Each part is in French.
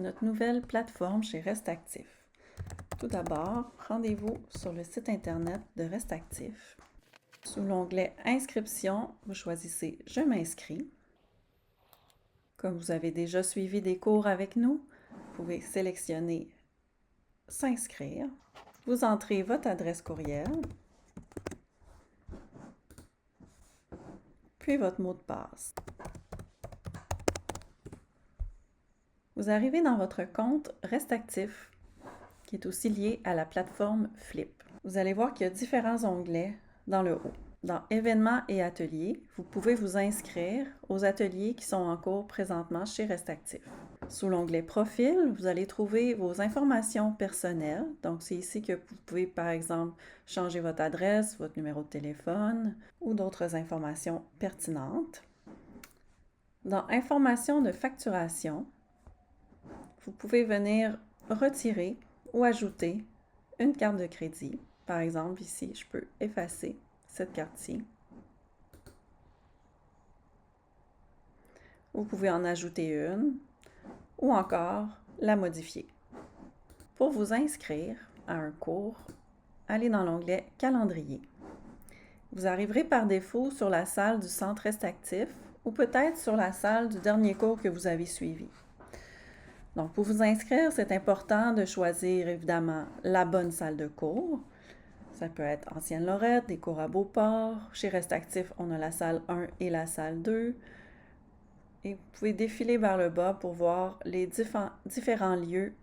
notre nouvelle plateforme chez RestActif. Tout d'abord, rendez-vous sur le site internet de RestActif. Sous l'onglet Inscription, vous choisissez « Je m'inscris ». Comme vous avez déjà suivi des cours avec nous, vous pouvez sélectionner « S'inscrire ». Vous entrez votre adresse courriel, puis votre mot de passe. Vous arrivez dans votre compte RestActif, qui est aussi lié à la plateforme Flip. Vous allez voir qu'il y a différents onglets dans le haut. Dans Événements et ateliers, vous pouvez vous inscrire aux ateliers qui sont en cours présentement chez RestActif. Sous l'onglet Profil, vous allez trouver vos informations personnelles. Donc, c'est ici que vous pouvez, par exemple, changer votre adresse, votre numéro de téléphone ou d'autres informations pertinentes. Dans Informations de facturation, vous pouvez venir retirer ou ajouter une carte de crédit. Par exemple, ici, je peux effacer cette carte-ci. Vous pouvez en ajouter une ou encore la modifier. Pour vous inscrire à un cours, allez dans l'onglet Calendrier. Vous arriverez par défaut sur la salle du centre RestActif ou peut-être sur la salle du dernier cours que vous avez suivi. Donc, pour vous inscrire, c'est important de choisir évidemment la bonne salle de cours. Ça peut être Ancienne Lorette, des cours à Beauport. Chez RestActif, on a la salle 1 et la salle 2. Et vous pouvez défiler vers le bas pour voir les différents lieux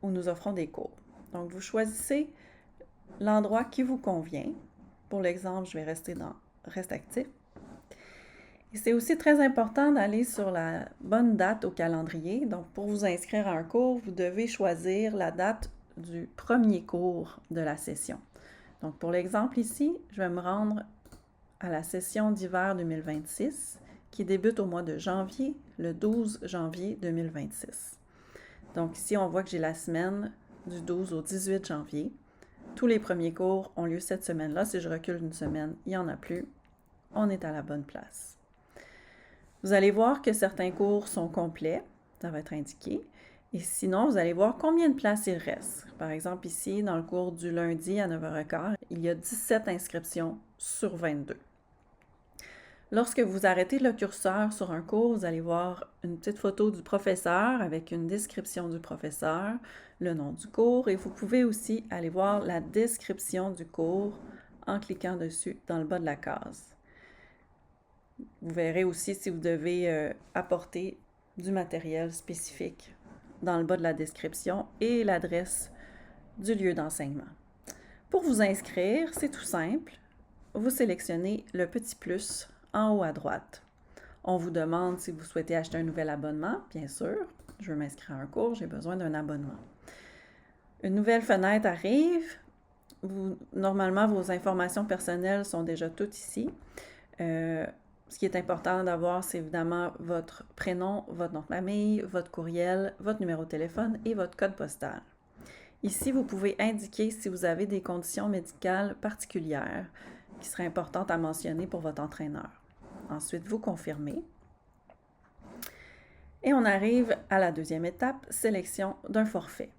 où nous offrons des cours. Donc, vous choisissez l'endroit qui vous convient. Pour l'exemple, je vais rester dans RestActif. Et c'est aussi très important d'aller sur la bonne date au calendrier. Donc, pour vous inscrire à un cours, vous devez choisir la date du premier cours de la session. Donc, pour l'exemple ici, je vais me rendre à la session d'hiver 2026 qui débute au mois de janvier, le 12 janvier 2026. Donc, ici, on voit que j'ai la semaine du 12 au 18 janvier. Tous les premiers cours ont lieu cette semaine-là. Si je recule une semaine, il n'y en a plus. On est à la bonne place. Vous allez voir que certains cours sont complets, ça va être indiqué. Et sinon, vous allez voir combien de places il reste. Par exemple, ici, dans le cours du lundi à 9h15, il y a 17 inscriptions sur 22. Lorsque vous arrêtez le curseur sur un cours, vous allez voir une petite photo du professeur avec une description du professeur, le nom du cours, et vous pouvez aussi aller voir la description du cours en cliquant dessus dans le bas de la case. Vous verrez aussi si vous devez apporter du matériel spécifique dans le bas de la description et l'adresse du lieu d'enseignement. Pour vous inscrire, c'est tout simple. Vous sélectionnez le petit plus en haut à droite. On vous demande si vous souhaitez acheter un nouvel abonnement, bien sûr. Je veux m'inscrire à un cours, j'ai besoin d'un abonnement. Une nouvelle fenêtre arrive. Normalement, vos informations personnelles sont déjà toutes ici. Ce qui est important d'avoir, c'est évidemment votre prénom, votre nom de famille, votre courriel, votre numéro de téléphone et votre code postal. Ici, vous pouvez indiquer si vous avez des conditions médicales particulières qui seraient importantes à mentionner pour votre entraîneur. Ensuite, vous confirmez. Et on arrive à la deuxième étape, sélection d'un forfait.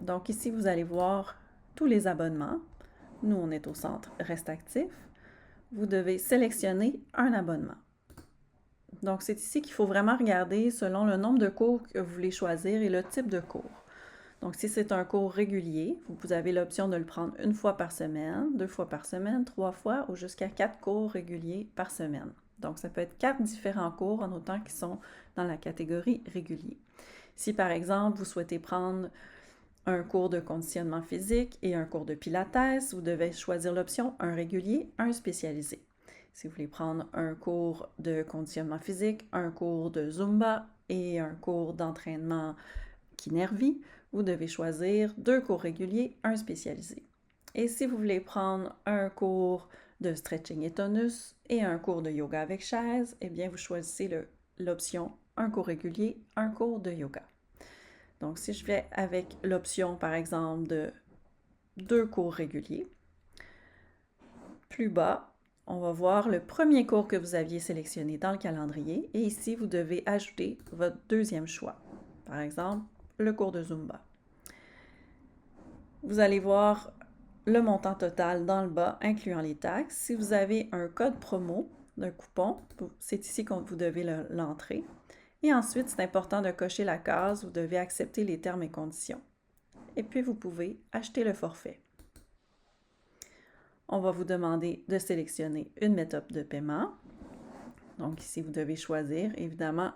Donc ici, vous allez voir tous les abonnements. Nous, on est au centre RestActif. Vous devez sélectionner un abonnement. Donc, c'est ici qu'il faut vraiment regarder selon le nombre de cours que vous voulez choisir et le type de cours. Donc, si c'est un cours régulier, vous avez l'option de le prendre une fois par semaine, 2 fois par semaine, 3 fois ou jusqu'à 4 cours réguliers par semaine. Donc, ça peut être 4 différents cours en autant qu'ils sont dans la catégorie régulier. Si, par exemple, vous souhaitez prendre un cours de conditionnement physique et un cours de pilates, vous devez choisir l'option un régulier, un spécialisé. Si vous voulez prendre un cours de conditionnement physique, un cours de Zumba et un cours d'entraînement Kinervi, vous devez choisir 2 cours réguliers, un spécialisé. Et si vous voulez prendre un cours de stretching et tonus et un cours de yoga avec chaise, eh bien vous choisissez l'option un cours régulier, un cours de yoga. Donc, si je vais avec l'option, par exemple, de 2 cours réguliers, plus bas, on va voir le premier cours que vous aviez sélectionné dans le calendrier et ici, vous devez ajouter votre deuxième choix. Par exemple, le cours de Zumba. Vous allez voir le montant total dans le bas, incluant les taxes. Si vous avez un code promo d'un coupon, c'est ici que vous devez l'entrer. Et ensuite, c'est important de cocher la case, vous devez accepter les termes et conditions. Et puis, vous pouvez acheter le forfait. On va vous demander de sélectionner une méthode de paiement. Donc ici, vous devez choisir. Évidemment,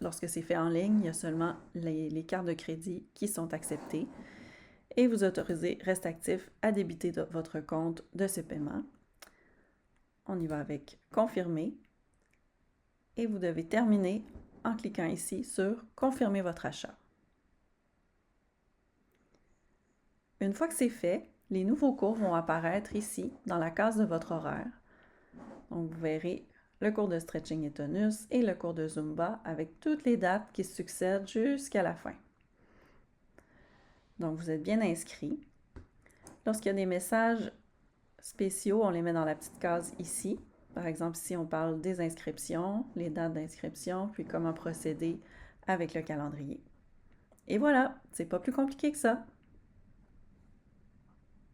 lorsque c'est fait en ligne, il y a seulement les cartes de crédit qui sont acceptées. Et vous autorisez Reste actif à débiter votre compte de ce paiement. On y va avec Confirmer. Et vous devez terminer en cliquant ici sur Confirmer votre achat. Une fois que c'est fait, les nouveaux cours vont apparaître ici dans la case de votre horaire. Donc vous verrez le cours de stretching et tonus et le cours de Zumba avec toutes les dates qui succèdent jusqu'à la fin. Donc vous êtes bien inscrit. Lorsqu'il y a des messages spéciaux, on les met dans la petite case ici. Par exemple, ici, on parle des inscriptions, les dates d'inscription, puis comment procéder avec le calendrier. Et voilà, c'est pas plus compliqué que ça.